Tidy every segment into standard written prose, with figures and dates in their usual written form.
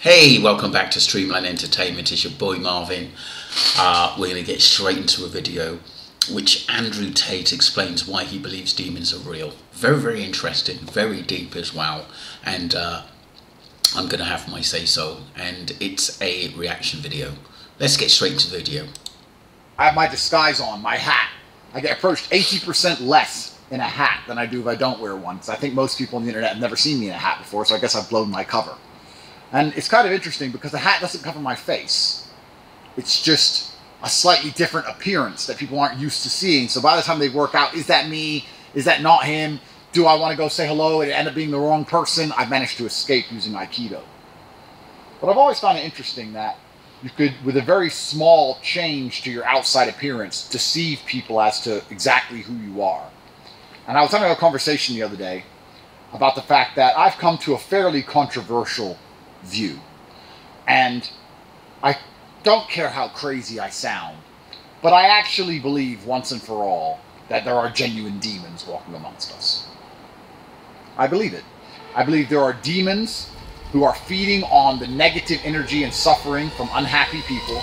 Hey, welcome back to Streamline Entertainment. It's your boy Marvin. We're going to get straight into a video which Andrew Tate explains why he believes demons are real. Very, very interesting, very deep as well. And I'm going to have my say-so. And it's a reaction video. Let's get straight into the video. I have my disguise on, my hat. I get approached 80% less in a hat than I do if I don't wear one. So I think most people on the internet have never seen me in a hat before, so I guess I've blown my cover. And it's kind of interesting because the hat doesn't cover my face. It's just a slightly different appearance that people aren't used to seeing. So by the time they work out, is that me? Is that not him? Do I want to go say hello and end up being the wrong person? I've managed to escape using Aikido. But I've always found it interesting that you could, with a very small change to your outside appearance, deceive people as to exactly who you are. And I was having a conversation the other day about the fact that I've come to a fairly controversial view. And I don't care how crazy I sound, but I actually believe once and for all that there are genuine demons walking amongst us. I believe it. I believe there are demons who are feeding on the negative energy and suffering from unhappy people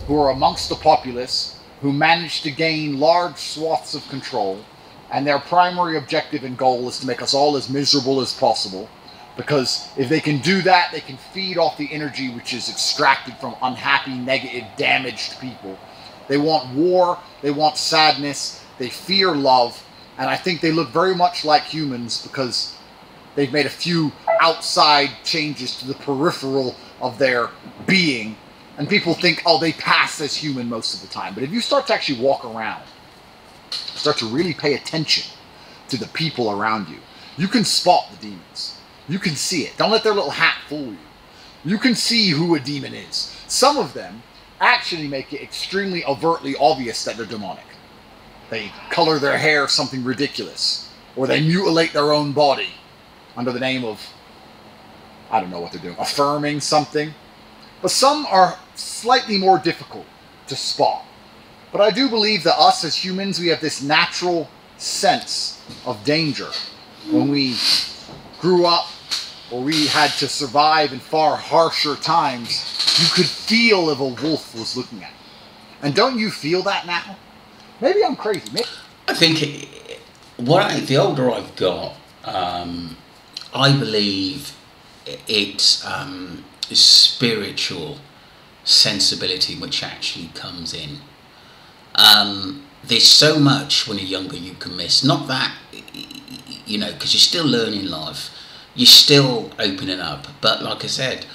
who are amongst the populace, who manage to gain large swaths of control, and their primary objective and goal is to make us all as miserable as possible. Because if they can do that, they can feed off the energy which is extracted from unhappy, negative, damaged people. They want war, they want sadness, they fear love, and I think they look very much like humans because they've made a few outside changes to the peripheral of their being. And people think, oh, they pass as human most of the time. But if you start to actually walk around, start to really pay attention to the people around you, you can spot the demons. You can see it. Don't let their little hat fool you. You can see who a demon is. Some of them actually make it extremely overtly obvious that they're demonic. They color their hair something ridiculous, or they mutilate their own body under the name of, I don't know what they're doing, affirming something. But some are slightly more difficult to spot. But I do believe that us as humans, we have this natural sense of danger. When we grew up, or we had to survive in far harsher times, you could feel if a wolf was looking at you. And don't you feel that now? Maybe I'm crazy. Maybe. I think the older I've got, I believe it's spiritual sensibility which actually comes in. There's so much when you're younger you can miss. Not that, you know, because you're still learning life. You're still opening up. But like I said,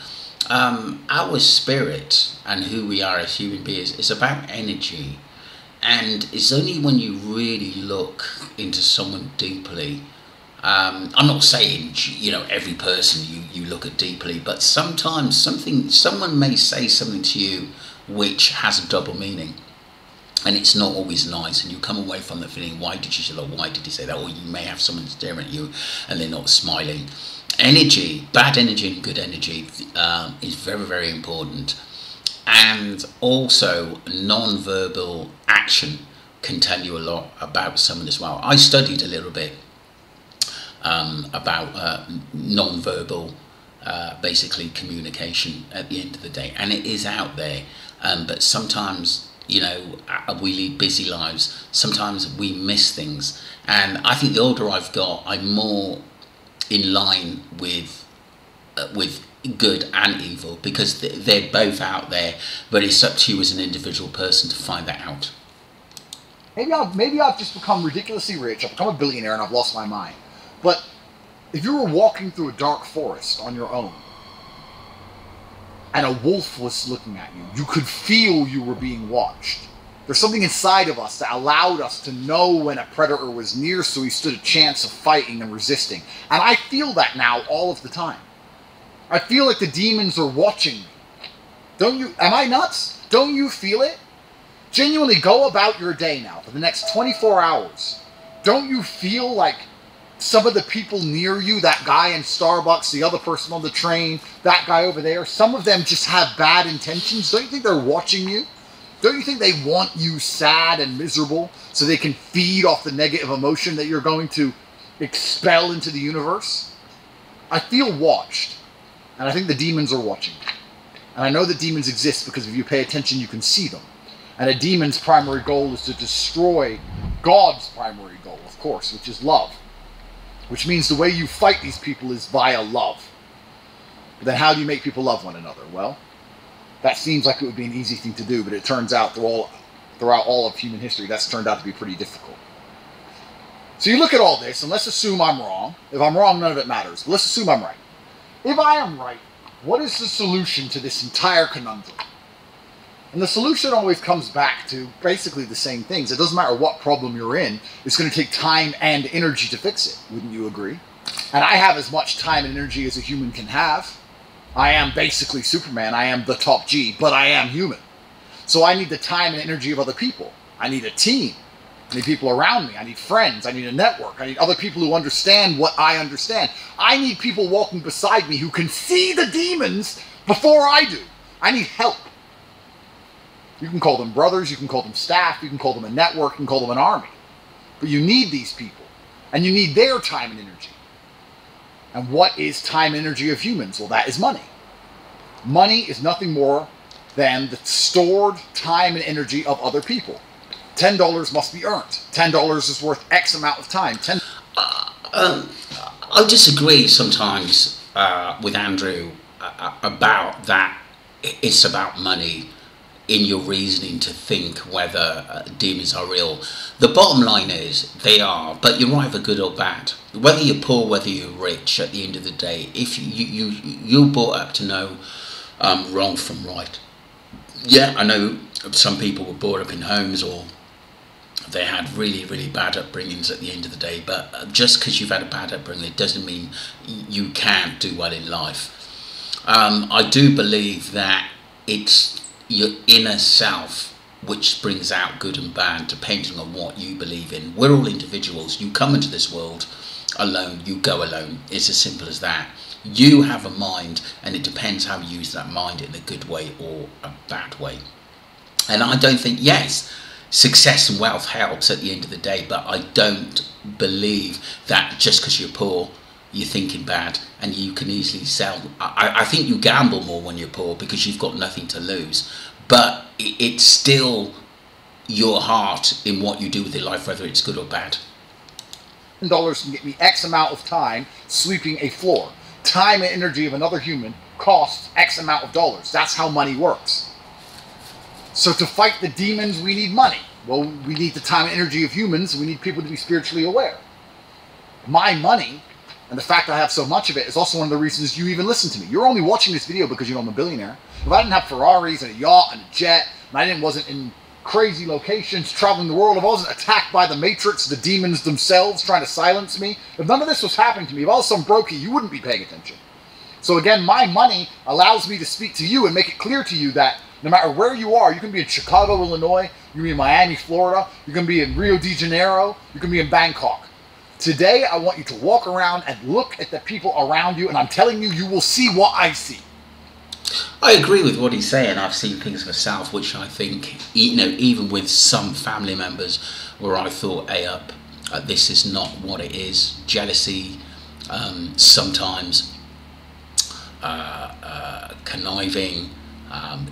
our spirit and who we are as human beings is about energy. And it's only when you really look into someone deeply. I'm not saying, you know, every person you look at deeply, but sometimes someone may say something to you which has a double meaning. And it's not always nice, and you come away from the feeling, why did you say that, why did he say that? Or you may have someone staring at you and they're not smiling. Energy, bad energy and good energy is very, very important. And also non-verbal action can tell you a lot about someone as well. I studied a little bit about non-verbal basically communication at the end of the day, and it is out there, but sometimes, you know, we lead busy lives. Sometimes we miss things, and I think the older I've got, I'm more in line with good and evil, because they're both out there. But it's up to you as an individual person to find that out. Maybe I've just become ridiculously rich. I've become a billionaire and I've lost my mind. But if you were walking through a dark forest on your own, and a wolf was looking at you, you could feel you were being watched. There's something inside of us that allowed us to know when a predator was near, so we stood a chance of fighting and resisting. And I feel that now all of the time. I feel like the demons are watching me. Don't you? Am I nuts? Don't you feel it? Genuinely, go about your day now for the next 24 hours. Don't you feel like some of the people near you, that guy in Starbucks, the other person on the train, that guy over there, some of them just have bad intentions? Don't you think they're watching you? Don't you think they want you sad and miserable so they can feed off the negative emotion that you're going to expel into the universe? I feel watched, and I think the demons are watching. And I know that demons exist because if you pay attention, you can see them. And a demon's primary goal is to destroy God's primary goal, of course, which is love. Which means the way you fight these people is via love. But then how do you make people love one another? Well, that seems like it would be an easy thing to do, but it turns out throughout all of human history, that's turned out to be pretty difficult. So you look at all this, and let's assume I'm wrong. If I'm wrong, none of it matters. But let's assume I'm right. If I am right, what is the solution to this entire conundrum? And the solution always comes back to basically the same things. It doesn't matter what problem you're in, it's going to take time and energy to fix it. Wouldn't you agree? And I have as much time and energy as a human can have. I am basically Superman. I am the top G, but I am human. So I need the time and energy of other people. I need a team. I need people around me. I need friends. I need a network. I need other people who understand what I understand. I need people walking beside me who can see the demons before I do. I need help. You can call them brothers, you can call them staff, you can call them a network, you can call them an army. But you need these people. And you need their time and energy. And what is time and energy of humans? Well, that is money. Money is nothing more than the stored time and energy of other people. $10 must be earned. $10 is worth X amount of time. I disagree sometimes with Andrew about that. It's about money in your reasoning to think whether demons are real. The bottom line is they are, but you're either good or bad. Whether you're poor, whether you're rich, at the end of the day, if you're brought up to know wrong from right. Yeah, I know some people were brought up in homes or they had really, really bad upbringings at the end of the day, but just because you've had a bad upbringing, it doesn't mean you can't do well in life. I do believe that it's your inner self which brings out good and bad depending on what you believe in. We're all individuals. You come into this world alone, you go alone. It's as simple as that. You have a mind, and it depends how you use that mind in a good way or a bad way. And I don't think, yes, success and wealth helps at the end of the day, but I don't believe that just because you're poor, you're thinking bad and you can easily sell. I think you gamble more when you're poor because you've got nothing to lose, but it's still your heart in what you do with your life, whether it's good or bad. $10 can get me X amount of time sweeping a floor. Time and energy of another human costs X amount of dollars. That's how money works. So to fight the demons, we need money. Well, we need the time and energy of humans. We need people to be spiritually aware. My money, and the fact that I have so much of it, is also one of the reasons you even listen to me. You're only watching this video because you know I'm a billionaire. If I didn't have Ferraris and a yacht and a jet, and I wasn't in crazy locations traveling the world, if I wasn't attacked by the Matrix, the demons themselves trying to silence me, if none of this was happening to me, if I was some brokey, you wouldn't be paying attention. So again, my money allows me to speak to you and make it clear to you that no matter where you are, you can be in Chicago, Illinois, you can be in Miami, Florida, you can be in Rio de Janeiro, you can be in Bangkok. Today, I want you to walk around and look at the people around you, and I'm telling you, you will see what I see. I agree with what he's saying. I've seen things myself, which I think, you know, even with some family members, where I thought, hey up, this is not what it is. Jealousy, sometimes conniving,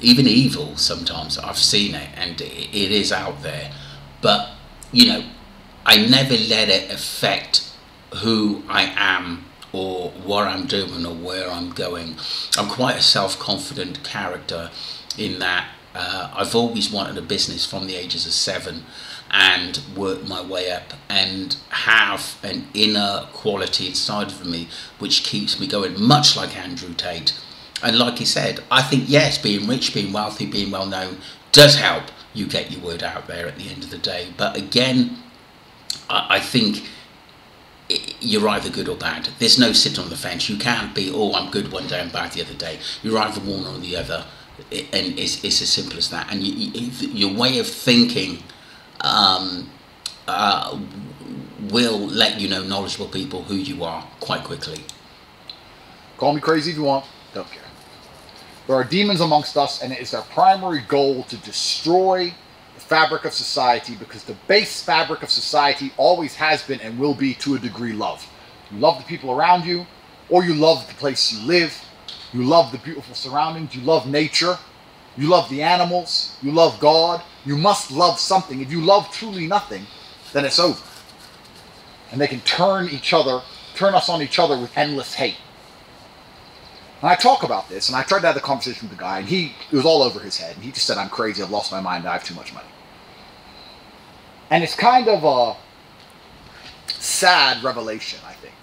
even evil. Sometimes I've seen it, and it is out there. But you know, I never let it affect who I am or what I'm doing or where I'm going. I'm quite a self-confident character in that I've always wanted a business from the ages of 7 and worked my way up and have an inner quality inside of me which keeps me going, much like Andrew Tate. And like he said, I think, yes, being rich, being wealthy, being well known does help you get your word out there at the end of the day. But again, I think you're either good or bad. There's no sit on the fence. You can't be, oh, I'm good one day and bad the other day. You're either one or the other, and it's as simple as that. And your way of thinking will let you know knowledgeable people who you are quite quickly. Call me crazy if you want. Don't care. There are demons amongst us, and it is their primary goal to destroy fabric of society, because the base fabric of society always has been and will be, to a degree, love. You love the people around you, or you love the place you live, You love the beautiful surroundings. You love nature. You love the animals. You love God. You must love something. If you love truly nothing, then it's over. And they can turn us on each other with endless hate. And I talk about this, and I tried to have the conversation with the guy, and it was all over his head. And he just said, I'm crazy, I've lost my mind, I have too much money. And it's kind of a sad revelation, I think,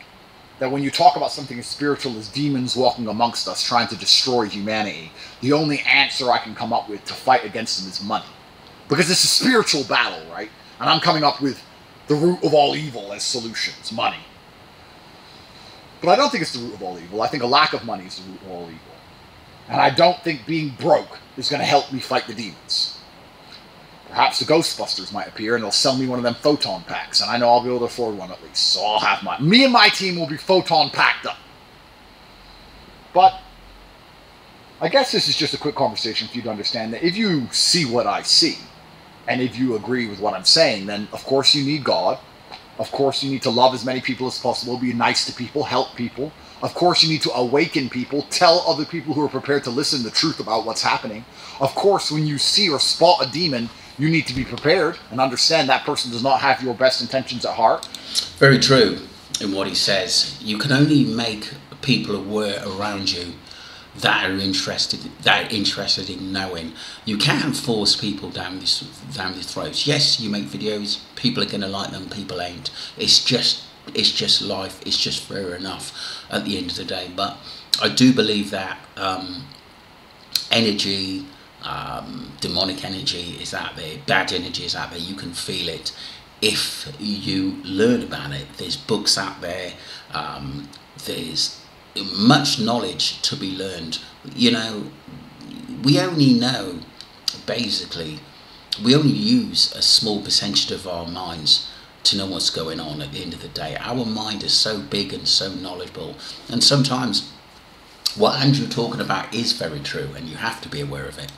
that when you talk about something as spiritual as demons walking amongst us trying to destroy humanity, the only answer I can come up with to fight against them is money. Because it's a spiritual battle, right? And I'm coming up with the root of all evil as solutions, money. But I don't think it's the root of all evil. I think a lack of money is the root of all evil. And I don't think being broke is going to help me fight the demons. Perhaps the Ghostbusters might appear and they'll sell me one of them photon packs, and I know I'll be able to afford one at least. So I'll have me and my team will be photon packed up. But I guess this is just a quick conversation for you to understand that if you see what I see, and if you agree with what I'm saying, then of course you need God. Of course you need to love as many people as possible, be nice to people, help people. Of course you need to awaken people, tell other people who are prepared to listen the truth about what's happening. Of course, when you see or spot a demon, you need to be prepared and understand that person does not have your best intentions at heart. Very true in what he says. You can only make people aware around you that are interested in knowing. You can't force people down their throats. Yes, you make videos, people are going to like them, people ain't. It's just life. It's just fair enough at the end of the day. But I do believe that energy, demonic energy is out there, bad energy is out there. You can feel it if you learn about it. There's books out there. There's much knowledge to be learned. You know, we only know, basically, we only use a small percentage of our minds to know what's going on at the end of the day. Our mind is so big and so knowledgeable, and sometimes what Andrew's talking about is very true, and you have to be aware of it.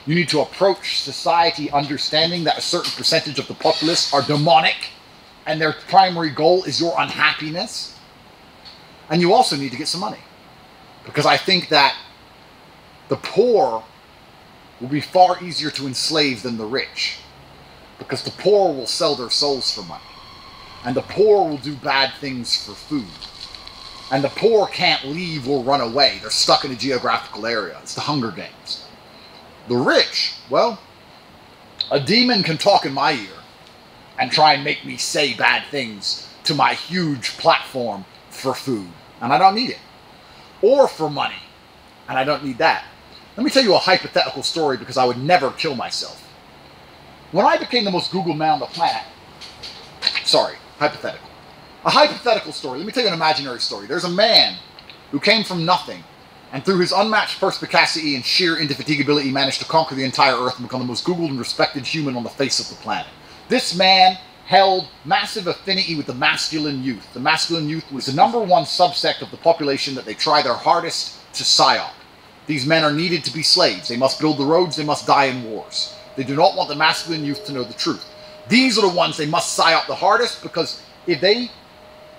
You need to approach society understanding that a certain percentage of the populace are demonic, and their primary goal is your unhappiness. And you also need to get some money. Because I think that the poor will be far easier to enslave than the rich. Because the poor will sell their souls for money. And the poor will do bad things for food. And the poor can't leave or run away. They're stuck in a geographical area. It's the Hunger Games. The rich, well, a demon can talk in my ear and try and make me say bad things to my huge platform for food. And I don't need it. Or for money. And I don't need that. Let me tell you a hypothetical story because I would never kill myself. When I became the most Googled man on the planet, sorry, hypothetical. A hypothetical story. Let me tell you an imaginary story. There's a man who came from nothing and through his unmatched perspicacity and sheer indefatigability managed to conquer the entire earth and become the most Googled and respected human on the face of the planet. This man held massive affinity with the masculine youth. The masculine youth was the #1 subsect of the population that they try their hardest to psyop. These men are needed to be slaves. They must build the roads, they must die in wars. They do not want the masculine youth to know the truth. These are the ones they must psyop the hardest, because if they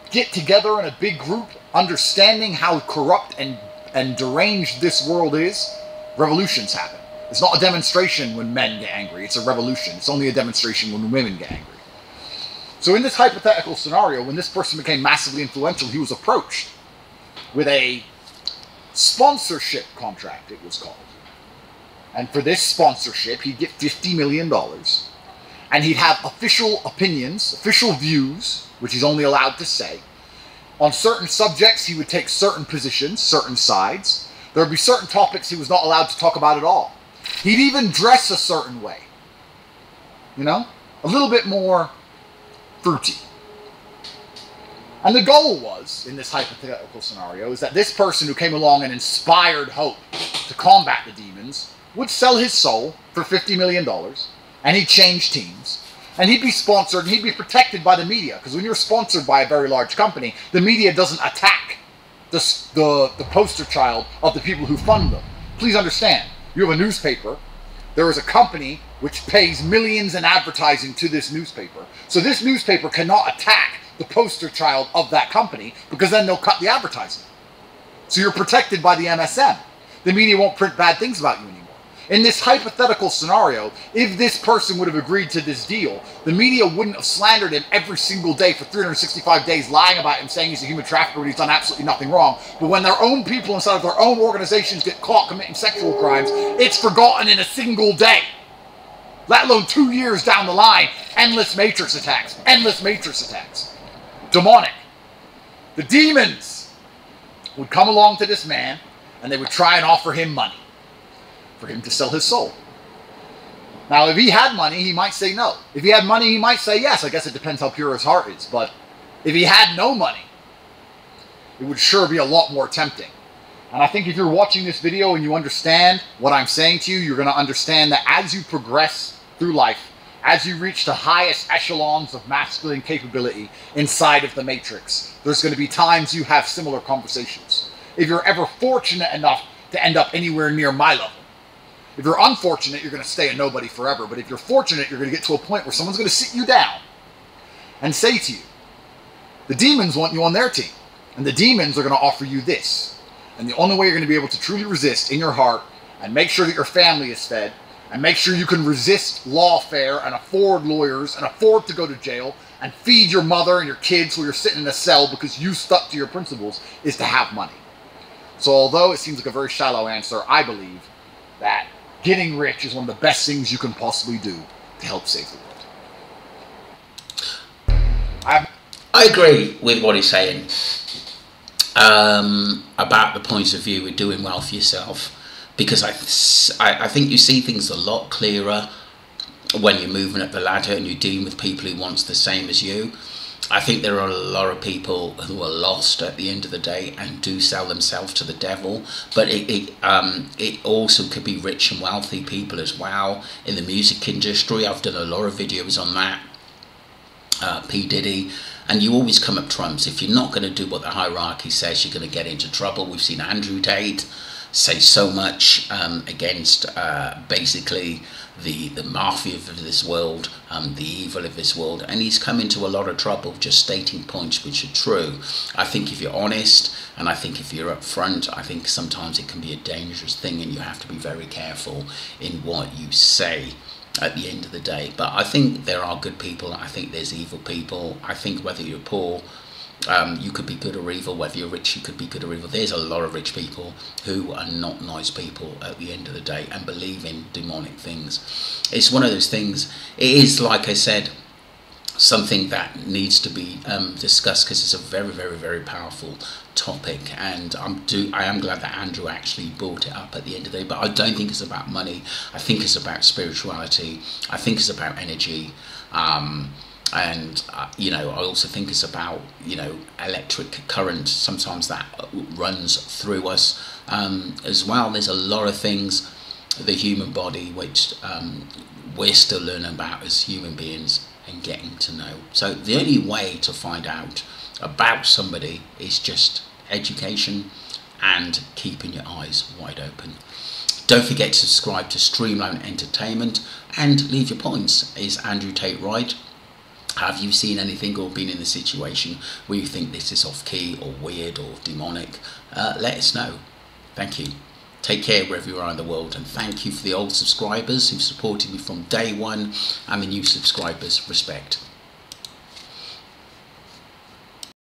get together in a big group, understanding how corrupt and deranged this world is, revolutions happen. It's not a demonstration when men get angry, it's a revolution. It's only a demonstration when women get angry. So in this hypothetical scenario, when this person became massively influential, he was approached with a sponsorship contract, it was called. And for this sponsorship, he'd get $50 million. And he'd have official opinions, official views, which he's only allowed to say. On certain subjects, he would take certain positions, certain sides. There would be certain topics he was not allowed to talk about at all. He'd even dress a certain way. You know? A little bit more fruity. And the goal was, in this hypothetical scenario, is that this person who came along and inspired hope to combat the demons would sell his soul for $50 million, and he'd change teams, and he'd be sponsored, and he'd be protected by the media, because when you're sponsored by a very large company, the media doesn't attack the poster child of the people who fund them. Please understand, you have a newspaper, there is a company which pays millions in advertising to this newspaper. So this newspaper cannot attack the poster child of that company, because then they'll cut the advertising. So you're protected by the MSM. The media won't print bad things about you anymore. In this hypothetical scenario, if this person would have agreed to this deal, the media wouldn't have slandered him every single day for 365 days, lying about him, saying he's a human trafficker when he's done absolutely nothing wrong. But when their own people inside of their own organizations get caught committing sexual crimes, it's forgotten in a single day. Let alone 2 years down the line. Endless matrix attacks. Endless matrix attacks. Demonic. The demons would come along to this man and they would try and offer him money for him to sell his soul. Now, if he had money, he might say no. If he had money, he might say yes. I guess it depends how pure his heart is. But if he had no money, it would sure be a lot more tempting. And I think if you're watching this video and you understand what I'm saying to you, you're going to understand that as you progress through life, as you reach the highest echelons of masculine capability inside of the matrix, there's going to be times you have similar conversations. If you're ever fortunate enough to end up anywhere near my level. If you're unfortunate, you're going to stay a nobody forever. But if you're fortunate, you're going to get to a point where someone's going to sit you down and say to you, the demons want you on their team. And the demons are going to offer you this. And the only way you're going to be able to truly resist in your heart and make sure that your family is fed and make sure you can resist lawfare and afford lawyers and afford to go to jail and feed your mother and your kids while you're sitting in a cell because you stuck to your principles is to have money. So although it seems like a very shallow answer, I believe that getting rich is one of the best things you can possibly do to help save the world. I agree with what he's saying about the point of view with doing well for yourself, because I think you see things a lot clearer when you're moving up the ladder and you're dealing with people who want the same as you. I think there are a lot of people who are lost at the end of the day and do sell themselves to the devil, but it also could be rich and wealthy people as well. In the music industry, I've done a lot of videos on that. P. Diddy, and you always come up trumps. If you're not going to do what the hierarchy says, you're going to get into trouble. We've seen Andrew Tate say so much against basically the mafia of this world, the evil of this world, and he's come into a lot of trouble just stating points which are true. I think if you're honest, and I think if you're upfront, I think sometimes it can be a dangerous thing and you have to be very careful in what you say at the end of the day. But I think there are good people, I think there's evil people. I think whether you're poor, you could be good or evil. Whether you're rich, you could be good or evil. There's a lot of rich people who are not nice people at the end of the day and believe in demonic things. It's one of those things. It is, like I said, something that needs to be discussed, because it's a very, very, very powerful topic, and I am glad that Andrew actually brought it up at the end of the day. But I don't think it's about money. I think it's about spirituality. I think it's about energy. And you know, I also think it's about, you know, electric current sometimes that runs through us as well. There's a lot of things, the human body, which we're still learning about as human beings and getting to know. So the only way to find out about somebody is just education and keeping your eyes wide open. Don't forget to subscribe to Streamline Entertainment and leave your points. Is Andrew Tate right? Have you seen anything or been in a situation where you think this is off key or weird or demonic? Let us know. Thank you. Take care wherever you are in the world, and thank you for the old subscribers who've supported me from day one, and the new subscribers. Respect.